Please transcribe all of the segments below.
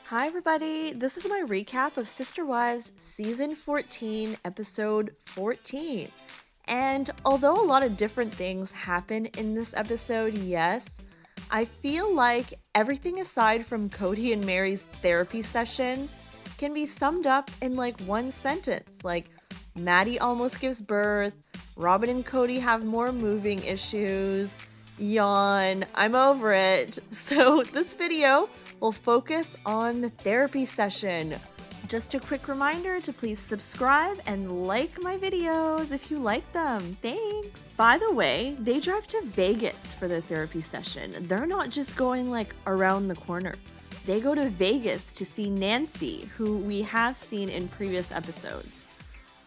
Hi everybody, this is my recap of Sister Wives Season 14, Episode 14. And although a lot of different things happen in this episode, yes, I feel like everything aside from Kody and Meri's therapy session can be summed up in like one sentence. Like, Maddie almost gives birth, Robin and Kody have more moving issues, yawn, I'm over it. So this video will focus on the therapy session. Just a quick reminder to please subscribe and like my videos if you like them. Thanks! By the way, they drive to Vegas for their therapy session. They're not just going like around the corner. They go to Vegas to see Nancy, who we have seen in previous episodes.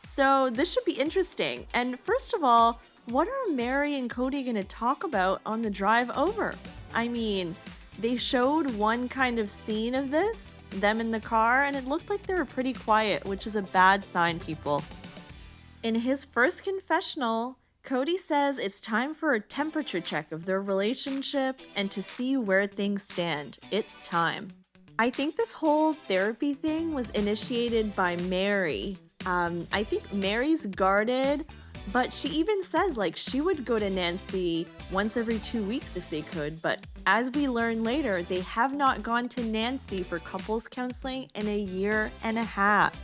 So this should be interesting. And first of all, what are Meri and Kody going to talk about on the drive over? I mean, they showed one kind of scene of this, them in the car, and it looked like they were pretty quiet, which is a bad sign, people. In his first confessional, Kody says it's time for a temperature check of their relationship and to see where things stand. It's time. I think this whole therapy thing was initiated by Meri. I think Meri's guarded, but she even says like she would go to Nancy once every 2 weeks if they could, but as we learn later, they have not gone to Nancy for couples counseling in a year and a half.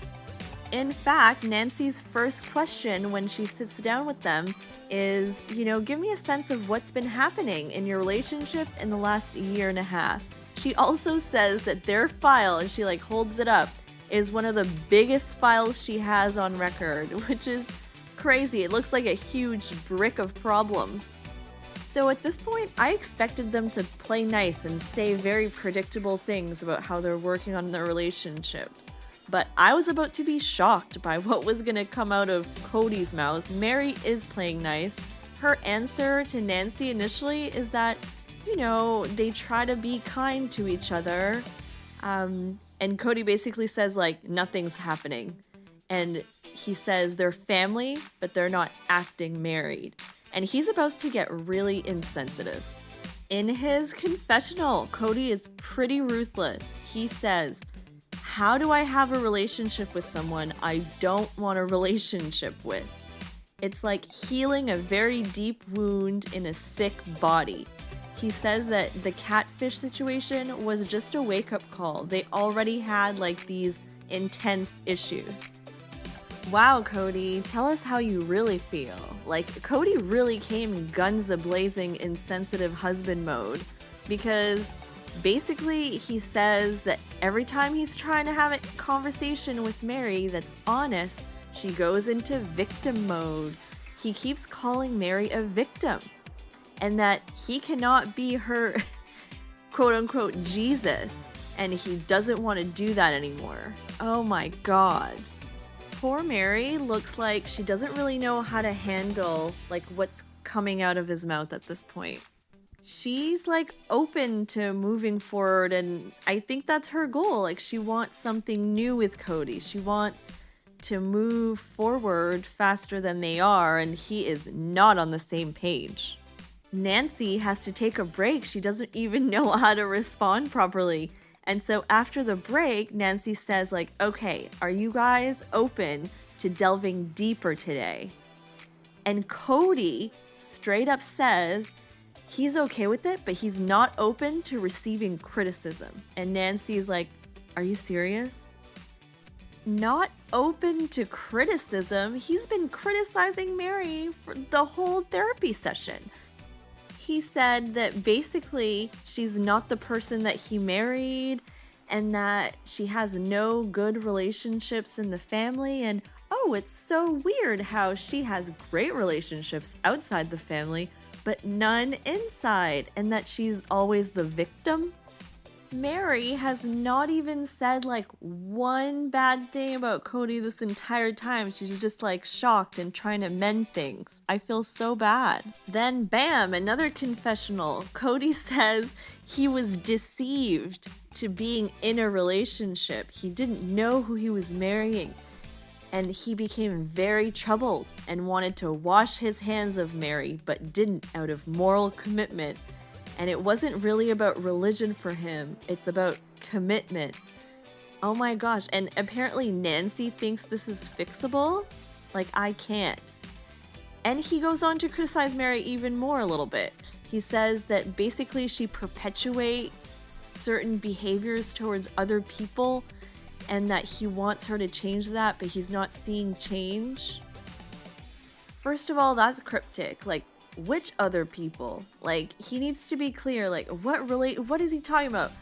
In fact, Nancy's first question when she sits down with them is, give me a sense of what's been happening in your relationship in the last year and a half. She also says that their file, and she like holds it up, is one of the biggest files she has on record, which is crazy. It looks like a huge brick of problems. So at this point, I expected them to play nice and say very predictable things about how they're working on their relationships. But I was about to be shocked by what was going to come out of Kody's mouth. Meri is playing nice. Her answer to Nancy initially is that, they try to be kind to each other. And Kody basically says, like, nothing's happening. And he says they're family, but they're not acting married. And he's about to get really insensitive. In his confessional, Kody is pretty ruthless. He says, how do I have a relationship with someone I don't want a relationship with? It's like healing a very deep wound in a sick body. He says that the catfish situation was just a wake-up call. They already had like these intense issues. Wow, Kody, tell us how you really feel. Like, Kody really came guns a-blazing in sensitive husband mode because basically he says that every time he's trying to have a conversation with Meri that's honest, she goes into victim mode. He keeps calling Meri a victim and that he cannot be her quote-unquote Jesus, and he doesn't want to do that anymore. Oh my god. Poor Meri looks like she doesn't really know how to handle like what's coming out of his mouth at this point. She's like open to moving forward, and I think that's her goal. Like, she wants something new with Kody. She wants to move forward faster than they are, and he is not on the same page. Nancy has to take a break. She doesn't even know how to respond properly. And so after the break, Nancy says like, okay, are you guys open to delving deeper today? And Kody straight up says he's okay with it, but he's not open to receiving criticism. And Nancy's like, are you serious? Not open to criticism? He's been criticizing Meri for the whole therapy session. He said that basically she's not the person that he married and that she has no good relationships in the family, and oh, it's so weird how she has great relationships outside the family but none inside, and that she's always the victim. Meri has not even said like one bad thing about Kody this entire time. She's just like shocked and trying to mend things. I feel so bad. Then bam, another confessional. Kody says he was deceived to being in a relationship. He didn't know who he was marrying. And he became very troubled and wanted to wash his hands of Meri, but didn't out of moral commitment. And it wasn't really about religion for him, it's about commitment. Oh my gosh, and apparently Nancy thinks this is fixable? Like, I can't. And he goes on to criticize Meri even more a little bit. He says that basically she perpetuates certain behaviors towards other people and that he wants her to change that, but he's not seeing change. First of all, that's cryptic. Like, which other people? Like, he needs to be clear. Like, what is he talking about?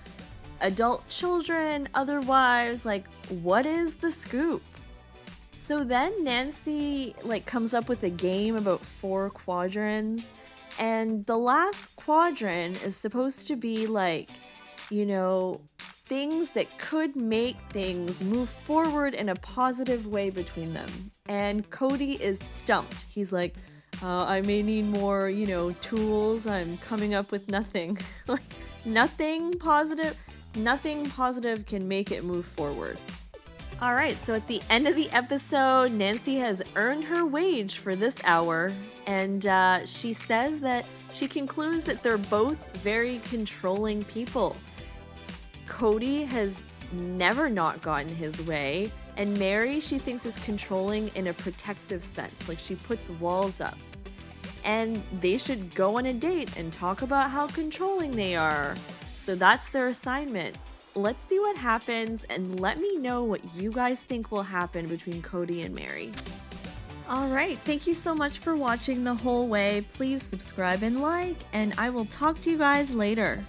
Adult children, other wives? Like, what is the scoop? So then Nancy comes up with a game about 4 quadrants, and the last quadrant is supposed to be things that could make things move forward in a positive way between them. And Kody is stumped. He's like, I may need more, tools. I'm coming up with nothing. Nothing positive can make it move forward. Alright, so at the end of the episode, Nancy has earned her wage for this hour, and she says that she concludes that they're both very controlling people. Kody has never not gotten his way, and Meri she thinks is controlling in a protective sense, like she puts walls up. And they should go on a date and talk about how controlling they are. So that's their assignment. Let's see what happens, and let me know what you guys think will happen between Kody and Meri. Alright, thank you so much for watching the whole way. Please subscribe and like, and I will talk to you guys later.